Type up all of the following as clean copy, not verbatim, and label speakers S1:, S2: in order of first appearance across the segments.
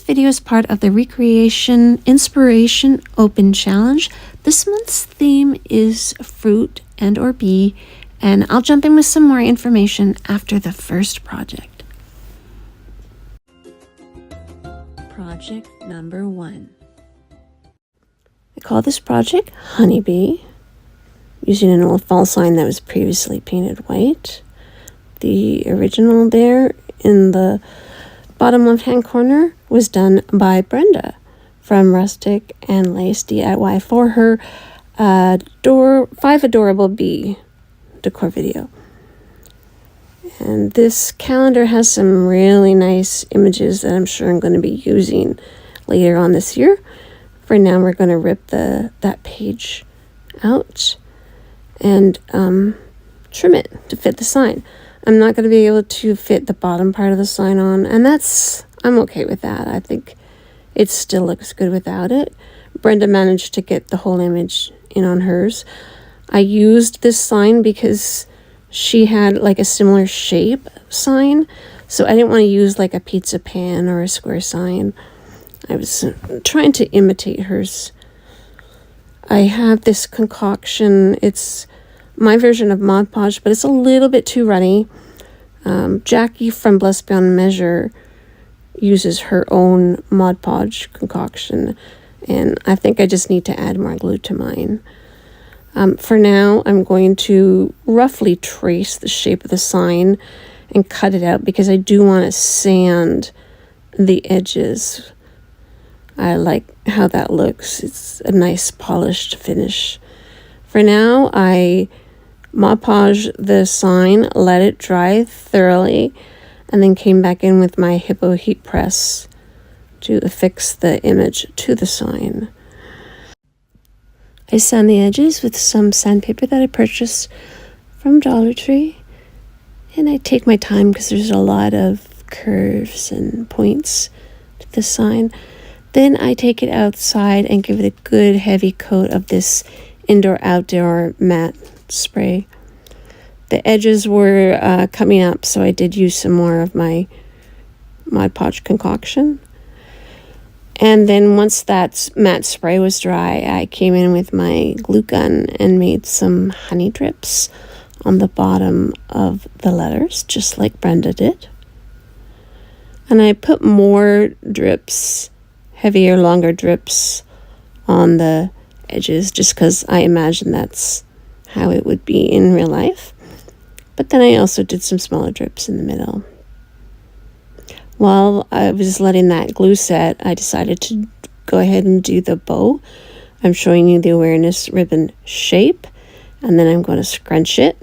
S1: video is part of the Recreation Inspiration Open Challenge. This month's theme is fruit and or bee, and I'll jump in with some more information after the first project. Project number 1. I call this project Honeybee, using an old fall sign that was previously painted white. The original there in the bottom left-hand corner was done by Brenda from Rustic and Lace DIY for her 5 Adorable Bee decor video. And this calendar has some really nice images that I'm sure I'm going to be using later on this year. For now, we're going to rip that page out and trim it to fit the sign. I'm not going to be able to fit the bottom part of the sign on, and I'm okay with that. I think it still looks good without it. Brenda managed to get the whole image in on hers. I used this sign because she had like a similar shape sign, so I didn't want to use like a pizza pan or a square sign. I was trying to imitate hers. I have this concoction. It's my version of Mod Podge, but it's a little bit too runny. Jackie from Blessed Beyond Measure uses her own Mod Podge concoction, and I think I just need to add more glue to mine. For now, I'm going to roughly trace the shape of the sign and cut it out because I do want to sand the edges. I like how that looks. It's a nice polished finish. For now, I Mod Podge the sign, let it dry thoroughly, and then came back in with my Hippo heat press to affix the image to the sign. I sand the edges with some sandpaper that I purchased from Dollar Tree, and I take my time because there's a lot of curves and points to the sign. Then I take it outside and give it a good heavy coat of this indoor-outdoor matte spray. The edges were coming up, so I did use some more of my Mod Podge concoction. And then once that matte spray was dry, I came in with my glue gun and made some honey drips on the bottom of the letters, just like Brenda did. And I put more drips, heavier, longer drips on the edges, just because I imagine that's how it would be in real life. But then I also did some smaller drips in the middle. While I was letting that glue set, I decided to go ahead and do the bow. I'm showing you the awareness ribbon shape, and then I'm going to scrunch it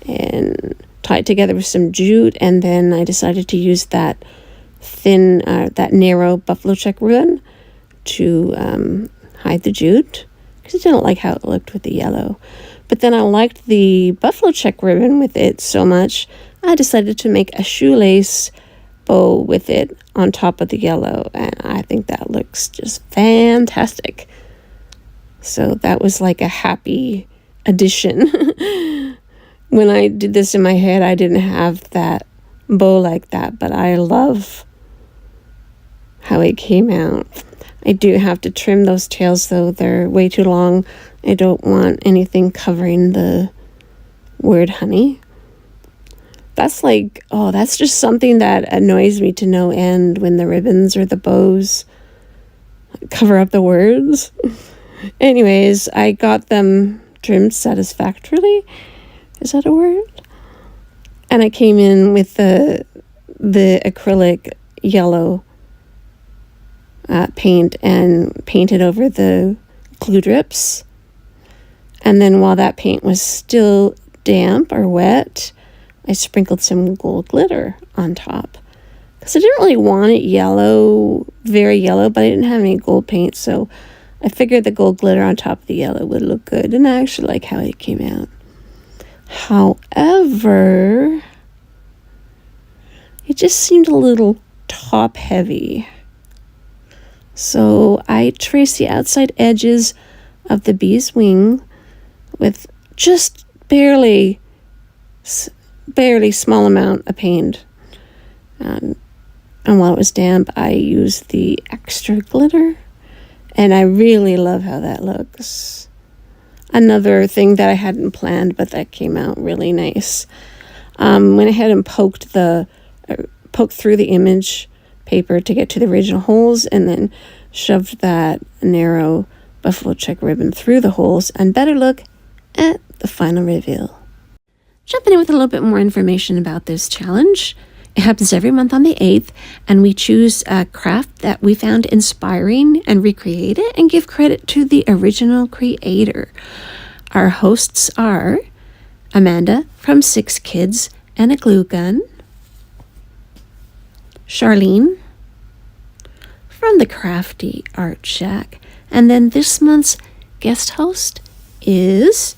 S1: and tie it together with some jute, and then I decided to use that thin, that narrow buffalo check ribbon to hide the jute, because I didn't like how it looked with the yellow. But then I liked the buffalo check ribbon with it so much, I decided to make a shoelace bow with it on top of the yellow, and I think that looks just fantastic. So that was like a happy addition. When I did this in my head, I didn't have that bow like that, but I love how it came out. I do have to trim those tails though, they're way too long. I don't want anything covering the word honey. That's like, oh, that's just something that annoys me to no end when the ribbons or the bows cover up the words. Anyways, I got them trimmed satisfactorily. Is that a word? And I came in with the acrylic yellow paint and painted over the glue drips. And then while that paint was still damp or wet, I sprinkled some gold glitter on top. Because I didn't really want it yellow, very yellow, but I didn't have any gold paint, so I figured the gold glitter on top of the yellow would look good, and I actually like how it came out. However, it just seemed a little top heavy. So I traced the outside edges of the bee's wing with just barely small amount of paint. And while it was damp, I used the extra glitter. And I really love how that looks. Another thing that I hadn't planned, but that came out really nice. Went ahead and poked through the image paper to get to the original holes, and then shoved that narrow buffalo check ribbon through the holes, and better look at the final reveal. Jumping in with a little bit more information about this challenge. It happens every month on the 8th, and we choose a craft that we found inspiring and recreate it and give credit to the original creator. Our hosts are Amanda from 6 Kids and a Glue Gun, Charlene from the Crafty Art Shack, and then this month's guest host is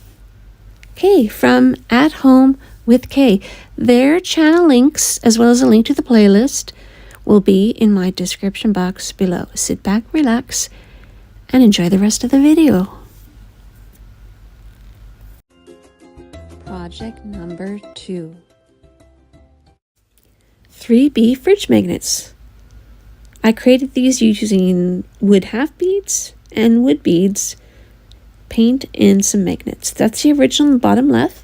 S1: Kay from At Home with Kay. Their channel links, as well as a link to the playlist, will be in my description box below. Sit back, relax, and enjoy the rest of the video. Project number 2. 3B fridge magnets. I created these using wood half beads and wood beads, paint, and some magnets. That's the original bottom left.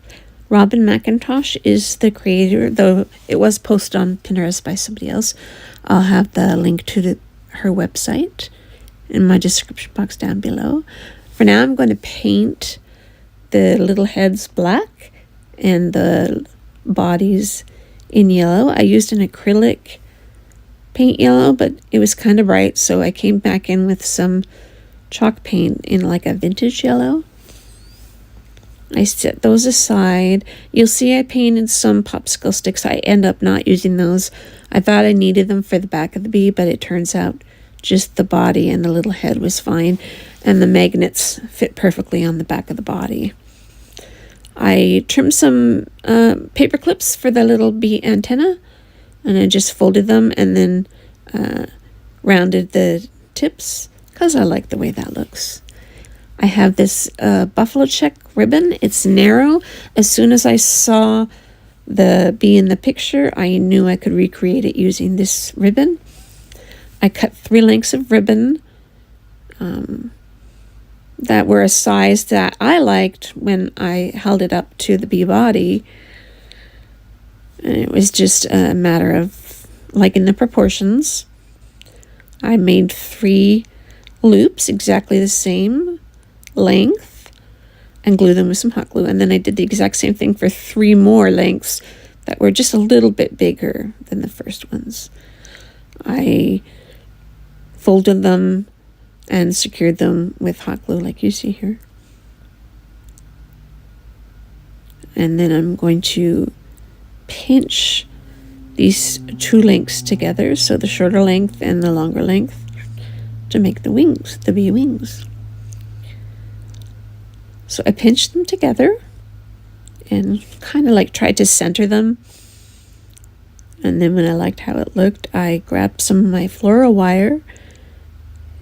S1: Robin McIntosh is the creator, though it was posted on Pinterest by somebody else. I'll have the link to her website in my description box down below. For now, I'm going to paint the little heads black and the bodies in yellow. I used an acrylic paint yellow, but it was kind of bright, so I came back in with some chalk paint in like a vintage yellow. I set those aside. You'll see I painted some popsicle sticks. I end up not using those. I thought I needed them for the back of the bee, but it turns out just the body and the little head was fine, and the magnets fit perfectly on the back of the body. I trimmed some paper clips for the little bee antenna, and I just folded them and then rounded the tips because I like the way that looks. I have this buffalo check ribbon. It's narrow. As soon as I saw the bee in the picture, I knew I could recreate it using this ribbon. I cut 3 lengths of ribbon that were a size that I liked when I held it up to the bee body. And it was just a matter of liking the proportions. I made 3 loops exactly the same length and glue them with some hot glue, and then I did the exact same thing for 3 more lengths that were just a little bit bigger than the first ones. I folded them and secured them with hot glue like you see here, and then I'm going to pinch these 2 lengths together, so the shorter length and the longer length, to make the wings, the bee wings. So I pinched them together and kind of like tried to center them. And then when I liked how it looked, I grabbed some of my floral wire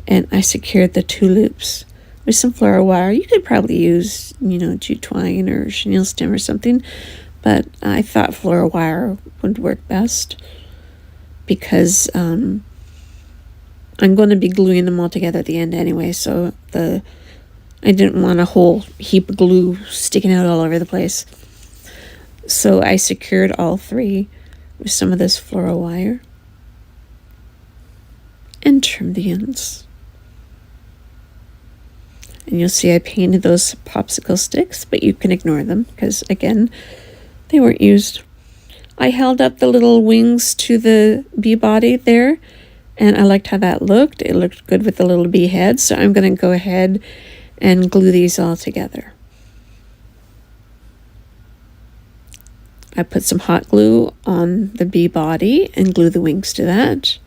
S1: and I secured the 2 loops with some floral wire. You could probably use, jute twine or chenille stem or something, but I thought floral wire would work best because I'm going to be gluing them all together at the end anyway, so I didn't want a whole heap of glue sticking out all over the place. So I secured all 3 with some of this floral wire and trimmed the ends. And you'll see I painted those popsicle sticks, but you can ignore them because, again, they weren't used. I held up the little wings to the bee body there, and I liked how that looked. It looked good with the little bee head, so I'm going to go ahead and glue these all together. I put some hot glue on the bee body and glue the wings to that.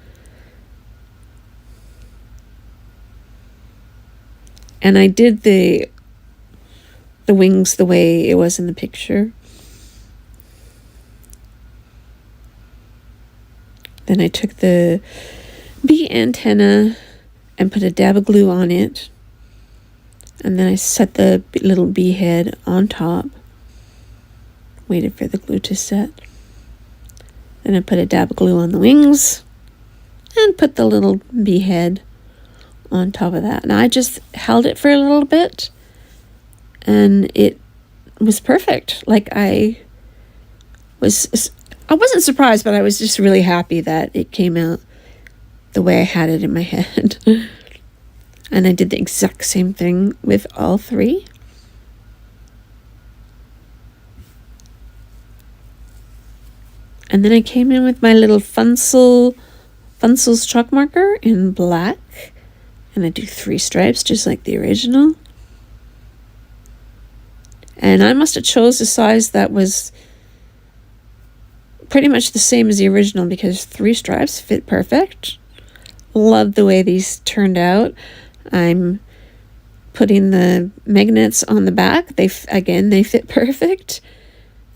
S1: And I did the wings the way it was in the picture. Then I took the bee antenna and put a dab of glue on it. And then I set the little bee head on top. Waited for the glue to set. Then I put a dab of glue on the wings. and put the little bee head on top of that. And I just held it for a little bit, and it was perfect. Like I wasn't surprised, but I was just really happy that it came out the way I had it in my head. And I did the exact same thing with all three. And then I came in with my little Funsel's chalk marker in black. And I do 3 stripes just like the original. And I must have chose a size that was pretty much the same as the original because 3 stripes fit perfect. Love the way these turned out. I'm putting the magnets on the back. They fit perfect.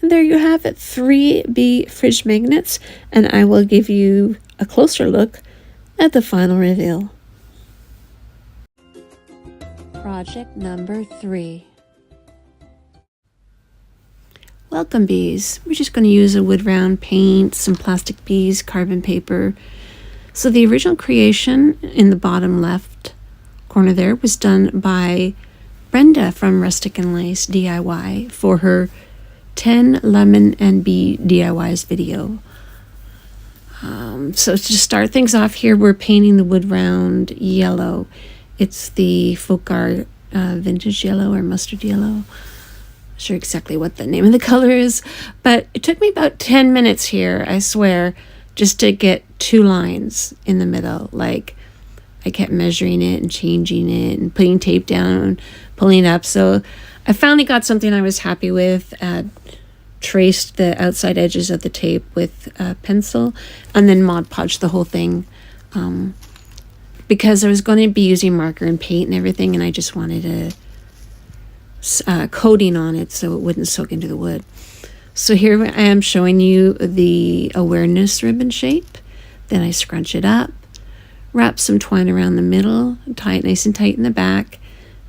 S1: And there you have it, 3 bee fridge magnets. And I will give you a closer look at the final reveal. Project number 3. Welcome bees. We're just going to use a wood round paint, some plastic bees, carbon paper. So the original creation in the bottom left corner there was done by Brenda from Rustic and Lace DIY for her 10 lemon and bee DIYs video. So to start things off here, we're painting the wood round yellow. It's the Folk Art vintage yellow or mustard yellow. Not sure exactly what the name of the color is, but it took me about 10 minutes here, I swear, just to get 2 lines in the middle. Like I kept measuring it and changing it and putting tape down, pulling it up. So I finally got something I was happy with. Traced the outside edges of the tape with a pencil and then Mod Podged the whole thing because I was going to be using marker and paint and everything, and I just wanted a coating on it so it wouldn't soak into the wood. So here I am showing you the awareness ribbon shape. Then I scrunch it up, wrap some twine around the middle, tie it nice and tight in the back,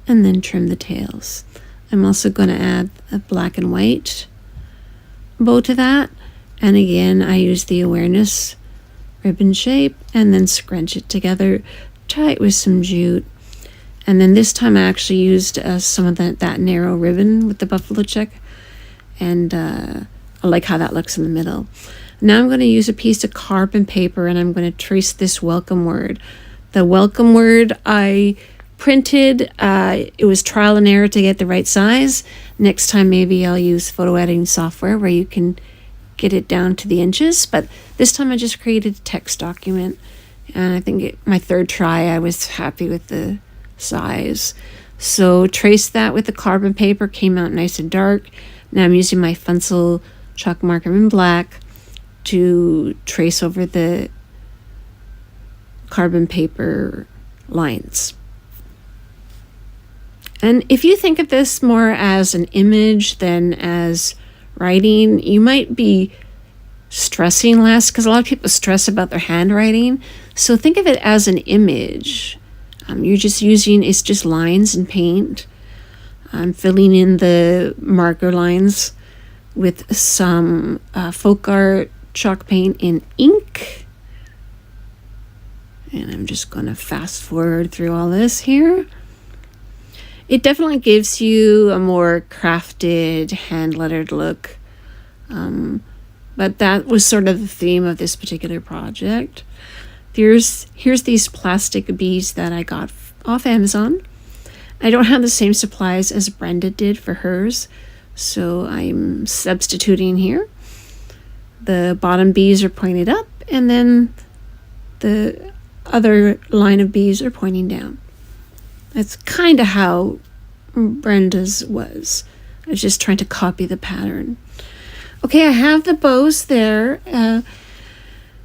S1: and then trim the tails. I'm also going to add a black and white bow to that, and again I use the awareness ribbon shape and then scrunch it together, tie it with some jute, and then this time I actually used some of that narrow ribbon with the buffalo check, and I like how that looks in the middle. Now I'm going to use a piece of carbon paper and I'm going to trace this welcome word. The welcome word I printed, it was trial and error to get the right size. Next time maybe I'll use photo editing software where you can get it down to the inches, but this time I just created a text document, and I think my 3rd try I was happy with the size. So traced that with the carbon paper, came out nice and dark. Now I'm using my Funsel chalk marker in black to trace over the carbon paper lines. And if you think of this more as an image than as writing, you might be stressing less, because a lot of people stress about their handwriting. So think of it as an image. You're just using, it's just lines and paint. I'm filling in the marker lines with some Folk Art chalk paint in ink. And I'm just going to fast forward through all this here. It definitely gives you a more crafted, hand-lettered look. But that was sort of the theme of this particular project. Here's these plastic bees that I got off Amazon. I don't have the same supplies as Brenda did for hers, so I'm substituting here. The bottom bees are pointed up, and then the other line of bees are pointing down. That's kind of how Brenda's was. I was just trying to copy the pattern. Okay, I have the bows there, and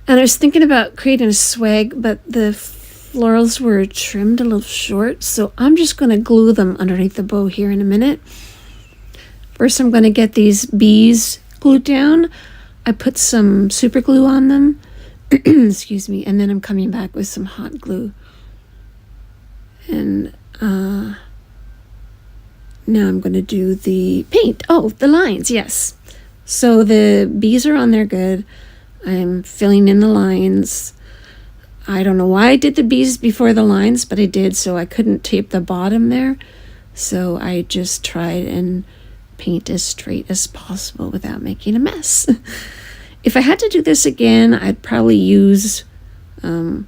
S1: I was thinking about creating a swag, but the florals were trimmed a little short, so I'm just going to glue them underneath the bow here in a minute. First, I'm going to get these bees glued down. I put some super glue on them, excuse me, and then I'm coming back with some hot glue. And now I'm going to do the paint. Oh, the lines, yes. So the bees are on there good. I'm filling in the lines. I don't know why I did the bees before the lines, but I did, so I couldn't tape the bottom there. So I just tried and paint as straight as possible without making a mess. If I had to do this again, I'd probably use, I'd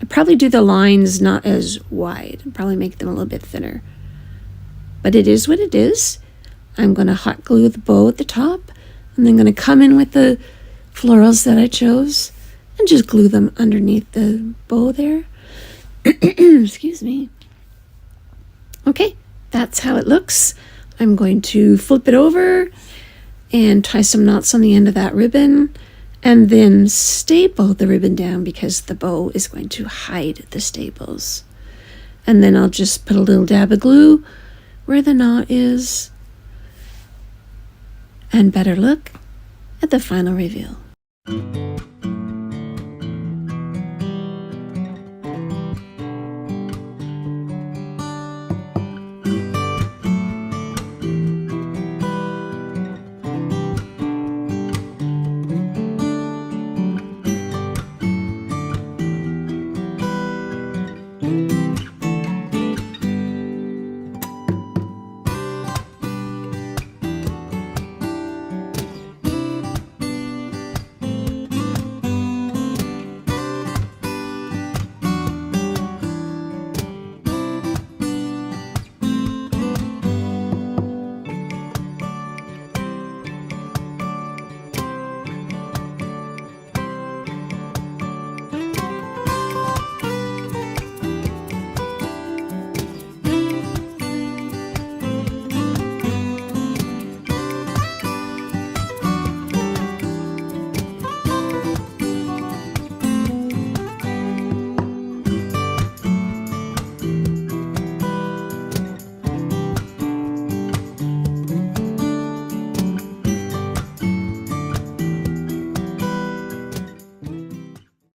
S1: probably do the lines not as wide, I'd probably make them a little bit thinner. But it is what it is. I'm going to hot glue the bow at the top, and then going to come in with the florals that I chose and just glue them underneath the bow there. Excuse me. Okay, that's how it looks. I'm going to flip it over and tie some knots on the end of that ribbon, and then staple the ribbon down because the bow is going to hide the staples. And then I'll just put a little dab of glue where the knot is, and better look at the final reveal.